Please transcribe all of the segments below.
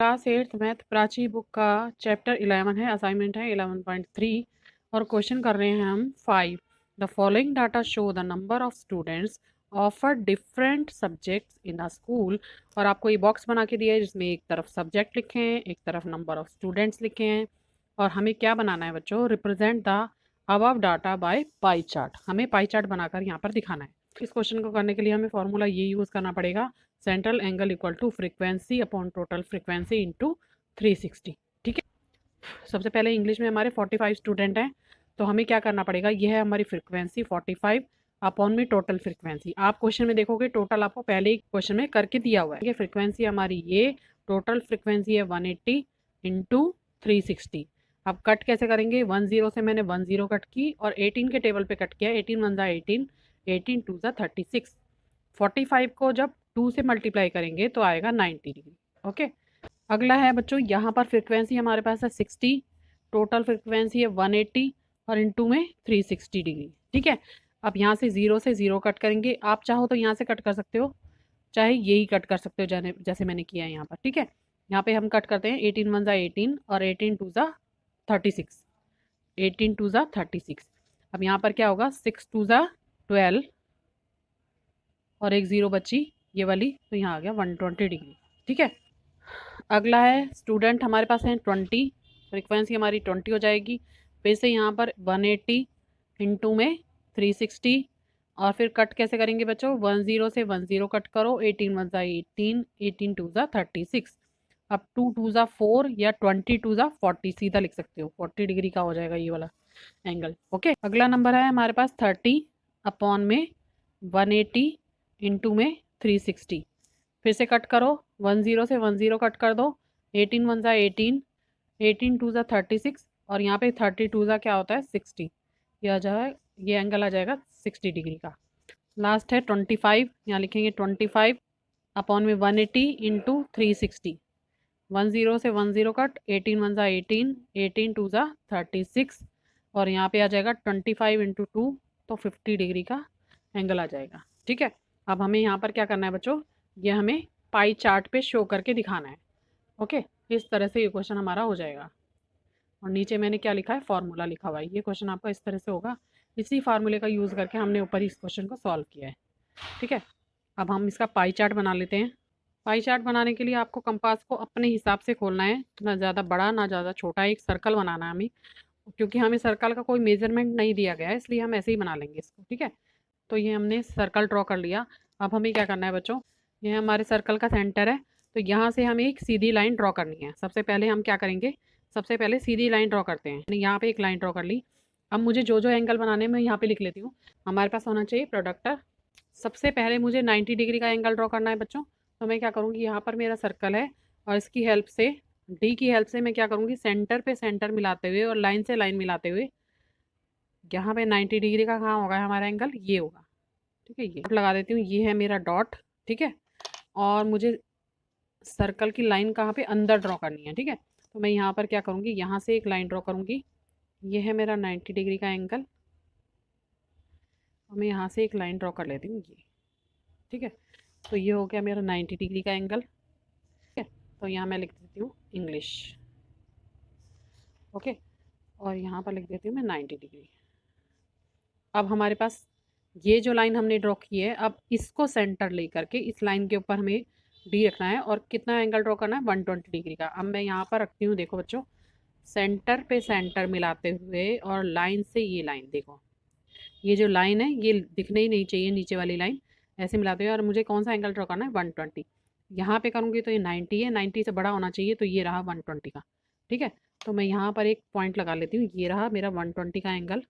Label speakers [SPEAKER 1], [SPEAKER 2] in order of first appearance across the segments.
[SPEAKER 1] Class 8th math Prachi book का chapter 11 है, assignment है 11.3 और क्वेश्चन कर रहे हैं हम 5। The following data show the number of students offer different subjects in a school. और आपको ये बॉक्स बना के दिया है जिसमें एक तरफ सब्जेक्ट लिखे हैं, एक तरफ नंबर ऑफ स्टूडेंट्स लिखे हैं। और हमें क्या बनाना है बच्चों, represent the above data by pie chart. हमें पाई चार्ट बनाकर यहाँ पर दिखाना है। इस क्वेश्चन को करने के लिए हमें फॉर्मूला ये यूज़ करना पड़ेगा, central angle equal to frequency upon total frequency into 360। ठीक है, सबसे पहले इंग्लिश में हमारे 45 स्टूडेंट हैं, तो हमें क्या करना पड़ेगा, यह है हमारी फ्रीक्वेंसी 45 अपॉन में टोटल फ्रीक्वेंसी। आप क्वेश्चन में देखोगे टोटल आपको पहले ही क्वेश्चन में करके दिया हुआ है। ये फ्रीक्वेंसी हमारी ये टोटल फ्रीक्वेंसी है 180 इंटू 360। अब कट कैसे करेंगे, 10 से मैंने 10 कट की और 18 के टेबल पे कट किया। 18 वन ज़ा 18, 18 टू ज़ा 36। 45 को जब 2 से मल्टीप्लाई करेंगे तो आएगा 90 डिग्री। ओके, अगला है बच्चों, यहाँ पर फ्रीक्वेंसी हमारे पास है 60, टोटल फ्रीक्वेंसी है 180 और इनटू में 360 डिग्री। ठीक है, अब यहाँ से 0 से 0 कट करेंगे। आप चाहो तो यहाँ से कट कर सकते हो, चाहे यही कट कर सकते हो जैसे मैंने किया है यहाँ पर। ठीक है, यहाँ पे हम कट करते हैं 18 वन ज़ा 18 और 18 टू ज़ा 36, 18 टू ज़ा 36। अब यहाँ पर क्या होगा, 6 टू ज़ा 12 और एक 0 बची ये वाली, तो यहाँ आ गया 120 डिग्री। ठीक है, अगला है स्टूडेंट हमारे पास है 20, फ्रीक्वेंसी हमारी 20 हो जाएगी। फिर से यहाँ पर 180 इंटू में 360 और फिर कट कैसे करेंगे बच्चों, 10 से 10 कट करो, 18 वन ज़ा 18, 18 टू ज़ा 36। अब 2 टू ज़ा 4 या 20 टू ज़ा 40 सीधा लिख सकते हो, 40 डिग्री का हो जाएगा ये वाला एंगल। ओके, अगला नंबर है हमारे पास 30 अपॉन में 180 इंटू में 360। फिर से कट करो, 10 से 10 कट कर दो, 18 वन ज़ा 18, 18 टू ज़ा 36 और यहाँ पे 32 ज़ा क्या होता है 60। ये आ जाए, ये एंगल आ जाएगा 60 डिग्री का। लास्ट है 25, यहाँ लिखेंगे 25 अपॉन में 180 इंटू 360। 10 से 10 कट, 18 वन ज़ा 18, 18 टू ज़ा 36 और यहाँ पे आ जाएगा 25 इंटू 2, तो 50 डिग्री का एंगल आ जाएगा। ठीक है, अब हमें यहाँ पर क्या करना है बच्चों, ये हमें पाई चार्ट पे शो करके दिखाना है। ओके, इस तरह से ये क्वेश्चन हमारा हो जाएगा। और नीचे मैंने क्या लिखा है, फॉर्मूला लिखा हुआ है। ये क्वेश्चन आपका इस तरह से होगा, इसी फार्मूले का यूज़ करके हमने ऊपर इस क्वेश्चन को सॉल्व किया है। ठीक है, अब हम इसका पाई चार्ट बना लेते हैं। पाई चार्ट बनाने के लिए आपको कंपास को अपने हिसाब से खोलना है, ना ज़्यादा बड़ा ना ज़्यादा छोटा, एक सर्कल बनाना है हमें, क्योंकि हमें सर्कल का कोई मेजरमेंट नहीं दिया गया है, इसलिए हम ऐसे ही बना लेंगे इसको। ठीक है, तो ये हमने सर्कल ड्रॉ कर लिया। अब हमें क्या करना है बच्चों, ये हमारे सर्कल का सेंटर है, तो यहाँ से हमें एक सीधी लाइन ड्रॉ करनी है। सबसे पहले हम क्या करेंगे, सबसे पहले सीधी लाइन ड्रॉ करते हैं। मैंने यहाँ पे एक लाइन ड्रॉ कर ली। अब मुझे जो जो एंगल बनाने में यहाँ पे लिख लेती हूँ। हमारे पास होना चाहिए प्रोडक्टर। सबसे पहले मुझे 90 डिग्री का एंगल ड्रॉ करना है बच्चों, तो मैं क्या करूँगी, यहाँ पर मेरा सर्कल है और इसकी हेल्प से, डी की हेल्प से मैं क्या करूँगी, सेंटर पे सेंटर मिलाते हुए और लाइन से लाइन मिलाते हुए, यहाँ पे 90 डिग्री का कहाँ होगा हमारा एंगल, ये होगा। ठीक है, ये लगा देती हूँ, ये है मेरा डॉट। ठीक है, और मुझे सर्कल की लाइन कहाँ पे, अंदर ड्रॉ करनी है। ठीक है, तो मैं यहाँ पर क्या करूँगी, यहाँ से एक लाइन ड्रॉ करूँगी, ये है मेरा 90 डिग्री का एंगल और मैं यहाँ से एक लाइन ड्रॉ कर लेती हूँ ये। ठीक है, तो ये हो गया मेरा 90 डिग्री का एंगल। ठीक है, तो यहाँ मैं लिख देती हूँ इंग्लिश। ओके, और यहाँ पर लिख देती हूँ मैं 90 डिग्री। अब हमारे पास ये जो लाइन हमने ड्रॉ की है, अब इसको सेंटर लेकर के इस लाइन के ऊपर हमें डी रखना है और कितना एंगल ड्रॉ करना है, 120 डिग्री का। अब मैं यहाँ पर रखती हूँ, देखो बच्चों, सेंटर पे सेंटर मिलाते हुए और लाइन से ये लाइन, देखो ये जो लाइन है ये दिखने ही नहीं चाहिए, नीचे वाली लाइन, ऐसे मिलाते हुए। और मुझे कौन सा एंगल ड्रॉ करना है, 120। यहाँ पे करूँगी तो ये 90 है, 90 से बड़ा होना चाहिए, तो ये रहा 120 का। ठीक है, तो मैं यहाँ पर एक पॉइंट लगा लेती हूँ, ये रहा मेरा 120 का एंगल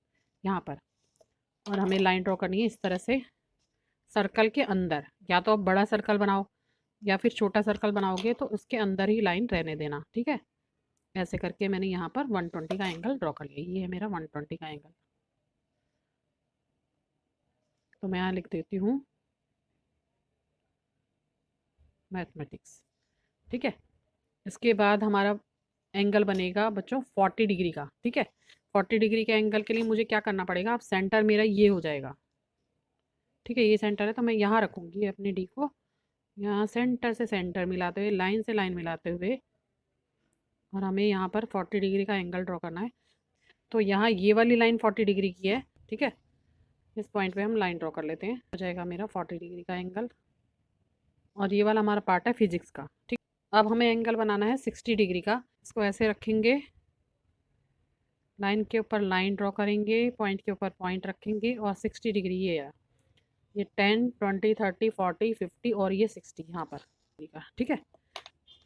[SPEAKER 1] यहाँ पर। और हमें लाइन ड्रॉ करनी है इस तरह से सर्कल के अंदर, या तो आप बड़ा सर्कल बनाओ या फिर छोटा सर्कल बनाओगे तो उसके अंदर ही लाइन रहने देना। ठीक है, ऐसे करके मैंने यहाँ पर 120 का एंगल ड्रॉ कर लिया, ये है मेरा 120 का एंगल। तो मैं यहाँ लिख देती हूँ मैथमेटिक्स। ठीक है, इसके बाद हमारा एंगल बनेगा बच्चों 40 डिग्री का। ठीक है, 40 डिग्री के एंगल के लिए मुझे क्या करना पड़ेगा, अब सेंटर मेरा ये हो जाएगा। ठीक है, ये सेंटर है, तो मैं यहाँ रखूँगी अपनी डी को, यहाँ सेंटर से सेंटर मिलाते हुए, लाइन से लाइन मिलाते हुए और हमें यहाँ पर 40 डिग्री का एंगल ड्रॉ करना है। तो यहाँ ये वाली लाइन 40 डिग्री की है, ठीक है। इस पॉइंट पे हम लाइन ड्रॉ कर लेते हैं। हो जाएगा मेरा 40 डिग्री का एंगल, और ये वाला हमारा पार्ट है फिजिक्स का, ठीक। अब हमें एंगल बनाना है 60 डिग्री का। इसको ऐसे रखेंगे, लाइन के ऊपर लाइन ड्रॉ करेंगे, पॉइंट के ऊपर पॉइंट रखेंगे, और 60 डिग्री ये है। ये 10, 20, 30, 40, 50 और ये 60 यहाँ पर, ठीक है।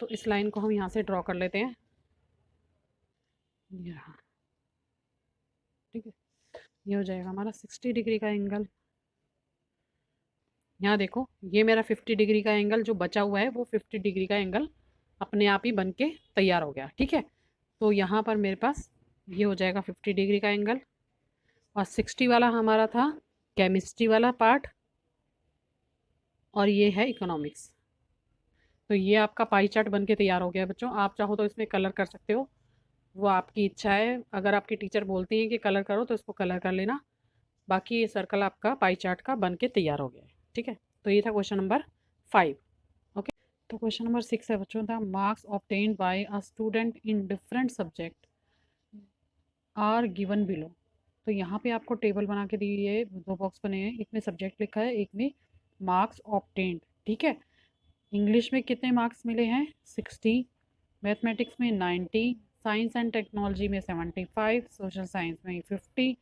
[SPEAKER 1] तो इस लाइन को हम यहाँ से ड्रॉ कर लेते हैं, यहाँ, ठीक है। ये हो जाएगा हमारा 60 डिग्री का एंगल। यहाँ देखो, ये मेरा 50 डिग्री का एंगल जो बचा हुआ है वो 50 डिग्री का एंगल अपने आप ही बन के तैयार हो गया, ठीक है। तो यहाँ पर मेरे पास ये हो जाएगा 50 डिग्री का एंगल, और 60 वाला हमारा था केमिस्ट्री वाला पार्ट, और ये है इकोनॉमिक्स। तो ये आपका पाई चार्ट बन के तैयार हो गया बच्चों। आप चाहो तो इसमें कलर कर सकते हो, वो आपकी इच्छा है। अगर आपकी टीचर बोलती हैं कि कलर करो तो इसको कलर कर लेना। बाकी ये सर्कल आपका पाई चार्ट का बन के तैयार हो गया है, ठीक है। तो ये था क्वेश्चन नंबर 5। ओके, तो क्वेश्चन नंबर 6 है बच्चों, था marks obtained by a student in different subject are given below. तो यहाँ पे आपको टेबल बना के दी है, 2 बॉक्स बने हैं, एक में सब्जेक्ट लिखा है, एक में मार्क्स ऑब्टेन्ड, ठीक है। इंग्लिश में कितने मार्क्स मिले हैं 60, मैथमेटिक्स में 90, साइंस एंड टेक्नोलॉजी में 75, सोशल साइंस में 50,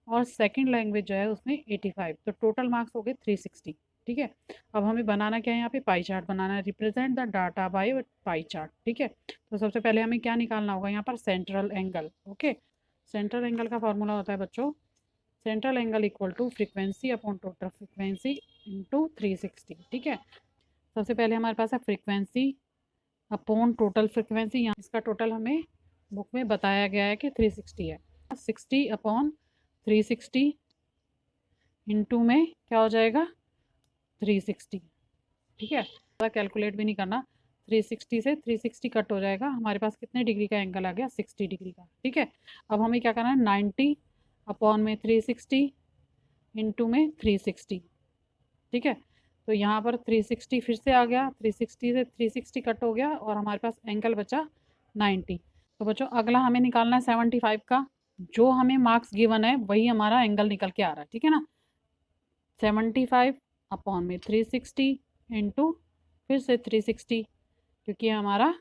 [SPEAKER 1] और सेकंड लैंग्वेज जो है उसमें 85। तो टोटल मार्क्स हो गए 360, ठीक है। अब हमें बनाना क्या है, यहाँ पे पाई चार्ट बनाना है, represent the data by pie chart, ठीक है। तो सबसे पहले हमें क्या निकालना होगा, यहाँ पर central angle. Okay, central angle का फॉर्मूला होता है बच्चों, central angle equal to frequency upon total frequency into 360, ठीक है। सबसे पहले हमारे पास है फ्रीक्वेंसी अपॉन टोटल फ्रीक्वेंसी। यहाँ इसका टोटल हमें बुक में बताया गया है कि 360 है। 60 अपॉन 360 इंटू में क्या हो जाएगा 360, ठीक है। ज़्यादा कैलकुलेट भी नहीं करना, 360 से 360 कट हो जाएगा, हमारे पास कितने डिग्री का एंगल आ गया 60 डिग्री का, ठीक है। अब हमें क्या करना है 90 अपॉन में 360 इंटू में 360, ठीक है। तो यहाँ पर 360 फिर से आ गया, 360 से 360 कट हो गया, और हमारे पास एंगल बचा 90। तो बच्चों अगला हमें निकालना है 75 का। जो हमें मार्क्स गिवन है वही हमारा एंगल निकल के आ रहा है, ठीक है ना। 75 अपॉन में 360 इंटू फिर से 360, क्योंकि हमारा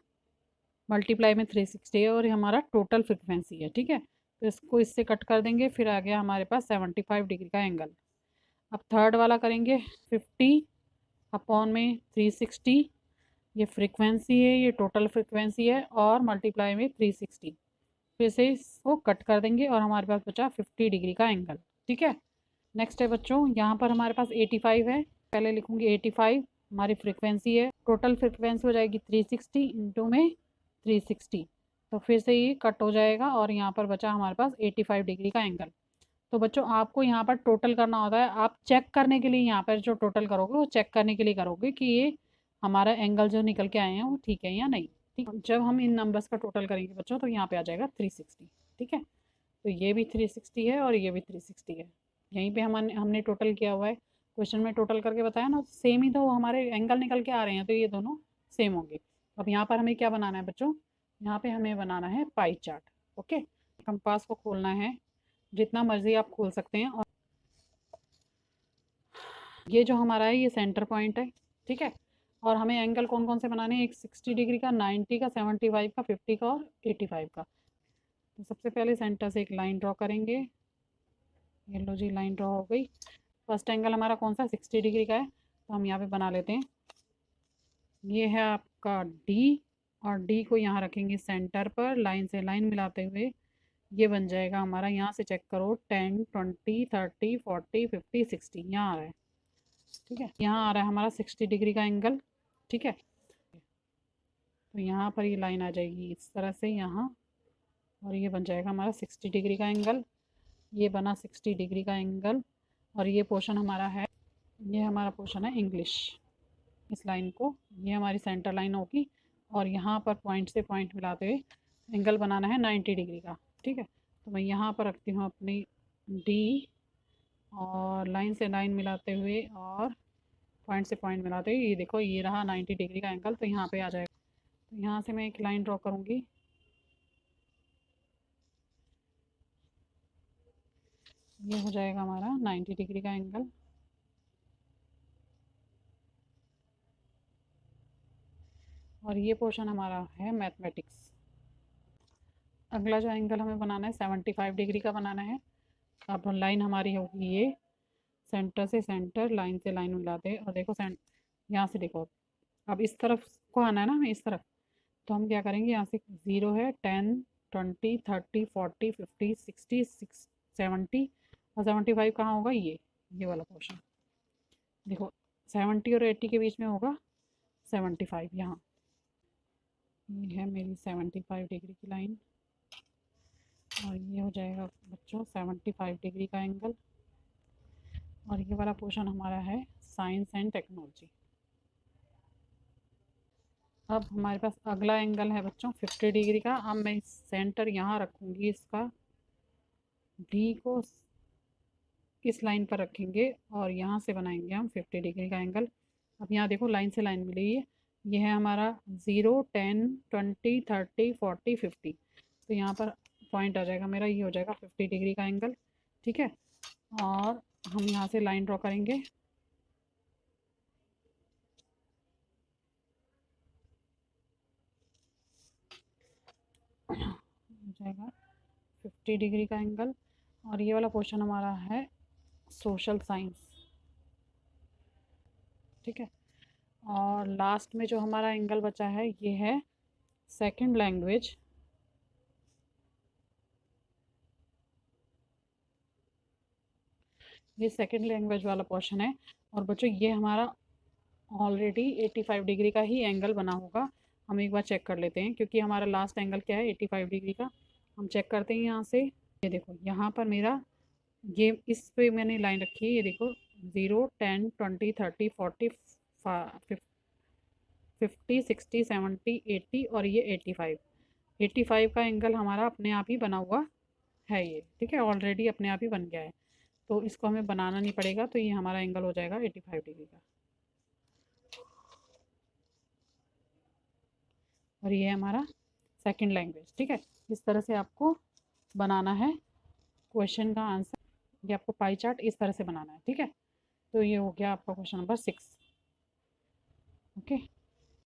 [SPEAKER 1] मल्टीप्लाई में 360 है और ये हमारा टोटल फ्रिक्वेंसी है, ठीक है। तो इसको इससे कट कर देंगे, फिर आ गया हमारे पास 75 डिग्री का एंगल। अब थर्ड वाला करेंगे 50 अपॉन में 360, ये फ्रीक्वेंसी है, ये टोटल फ्रीक्वेंसी है, और मल्टीप्लाई में 360, फिर से इसको कट कर देंगे और हमारे पास बचा 50 डिग्री का एंगल, ठीक है। नेक्स्ट है बच्चों, यहाँ पर हमारे पास 85 है, पहले लिखूँगी 85 हमारी फ्रीक्वेंसी है, टोटल फ्रीक्वेंसी हो जाएगी 360 इंटू में 360, तो फिर से ये कट हो जाएगा, और यहाँ पर बचा हमारे पास 85 डिग्री का एंगल। तो बच्चों आपको यहाँ पर टोटल करना होता है, आप चेक करने के लिए यहाँ पर जो टोटल करोगे वो चेक करने के लिए करोगे कि ये हमारा एंगल जो निकल के आए हैं वो ठीक है या नहीं, ठीक। जब हम इन नंबर्स का टोटल करेंगे बच्चों तो यहाँ पे आ जाएगा 360, ठीक है। तो ये भी 360 है और ये भी 360 है, यहीं पे हमने टोटल किया हुआ है, क्वेश्चन में टोटल करके बताया ना, सेम ही तो हमारे एंगल निकल के आ रहे हैं, तो ये दोनों सेम होंगे। अब यहाँ पर हमें क्या बनाना है बच्चों, यहाँ पे हमें बनाना है पाई चार्ट। ओके, कंपास को खोलना है, जितना मर्जी आप खोल सकते हैं, और ये जो हमारा है ये सेंटर पॉइंट है, ठीक है। और हमें एंगल कौन कौन से बनाने हैं, एक 60 डिग्री का, 90 का, 75 का, 50 का और 85 का। तो सबसे पहले सेंटर से एक लाइन ड्रॉ करेंगे, ये लो जी लाइन ड्रॉ हो गई। फर्स्ट एंगल हमारा कौन सा 60 डिग्री का है, तो हम यहाँ पे बना लेते हैं। ये है आपका डी, और डी को यहाँ रखेंगे सेंटर पर, लाइन से लाइन मिलाते हुए ये बन जाएगा हमारा, यहाँ से चेक करो 10, 20, 30, 40, 50, 60 यहाँ आ रहा है, ठीक है। यहाँ आ रहा है हमारा 60 डिग्री का एंगल, ठीक है। तो यहाँ पर ये लाइन आ जाएगी इस तरह से यहाँ, और ये बन जाएगा हमारा 60 डिग्री का एंगल, ये बना 60 डिग्री का एंगल। और ये पोर्शन हमारा है, ये हमारा पोर्शन है इंग्लिश, इस लाइन को, ये हमारी सेंटर लाइन होगी, और यहाँ पर पॉइंट से पॉइंट मिलाते हुए एंगल बनाना है 90 डिग्री का, ठीक है। तो मैं यहाँ पर रखती हूँ अपनी डी, और लाइन से लाइन मिलाते हुए और पॉइंट से पॉइंट मिलाते हुए ये देखो ये रहा 90 डिग्री का एंगल, तो यहाँ पे आ जाएगा। तो यहाँ से मैं एक लाइन ड्रॉ करूँगी, ये हो जाएगा हमारा 90 डिग्री का एंगल। और ये पोर्शन हमारा है मैथमेटिक्स। अगला जो एंगल हमें बनाना है 75 डिग्री का बनाना है। अब लाइन हमारी होगी ये, सेंटर से सेंटर, लाइन से लाइन मिलाते हैं। और देखो यहाँ से देखो, अब इस तरफ को आना है ना हमें, इस तरफ। तो हम क्या करेंगे, यहाँ से 0 है, 10, 20, 30, 40, 50, 60, 70 और 75 कहाँ होगा, ये वाला पोर्शन। देखो 70 और 80 के बीच में होगा 75 यहाँ। ये है मेरी 75 डिग्री की लाइन। और ये हो जाएगा बच्चों 75 डिग्री का एंगल। और ये वाला पोर्शन हमारा है साइंस एंड टेक्नोलॉजी। अब हमारे पास अगला एंगल है बच्चों 50 डिग्री का। अब मैं सेंटर यहाँ रखूँगी, इसका डी को इस लाइन पर रखेंगे और यहाँ से बनाएंगे हम 50 डिग्री का एंगल। अब यहाँ देखो लाइन से लाइन मिली है, ये है हमारा 0, 10, 20, 30, 40, 50। तो यहाँ पर पॉइंट आ जाएगा मेरा, ये हो जाएगा 50 डिग्री का एंगल। ठीक है, और हम यहाँ से लाइन ड्रॉ करेंगे। हो जाएगा 50 डिग्री का एंगल। और ये वाला पोर्शन हमारा है सोशल साइंस। ठीक है, और लास्ट में जो हमारा एंगल बचा है ये है सेकंड लैंग्वेज। ये सेकंड लैंग्वेज वाला पोर्शन है। और बच्चों ये हमारा ऑलरेडी 85 डिग्री का ही एंगल बना होगा। हम एक बार चेक कर लेते हैं, क्योंकि हमारा लास्ट एंगल क्या है 85 डिग्री का। हम चेक करते हैं यहाँ से। ये देखो यहाँ पर मेरा, ये इस पे मैंने लाइन रखी है, ये देखो 0, 10, 20, 30, 40, 50, 60, 70, 80 और ये 85। 85 का एंगल हमारा अपने आप ही बना हुआ है ये। ठीक है, ऑलरेडी अपने आप ही बन गया है, तो इसको हमें बनाना नहीं पड़ेगा। तो ये हमारा एंगल हो जाएगा 85 डिग्री का। और ये हमारा सेकंड लैंग्वेज। ठीक है, इस तरह से आपको बनाना है क्वेश्चन का आंसर। ये आपको पाई चार्ट इस तरह से बनाना है। ठीक है, तो ये हो गया आपका क्वेश्चन नंबर 6। ओके।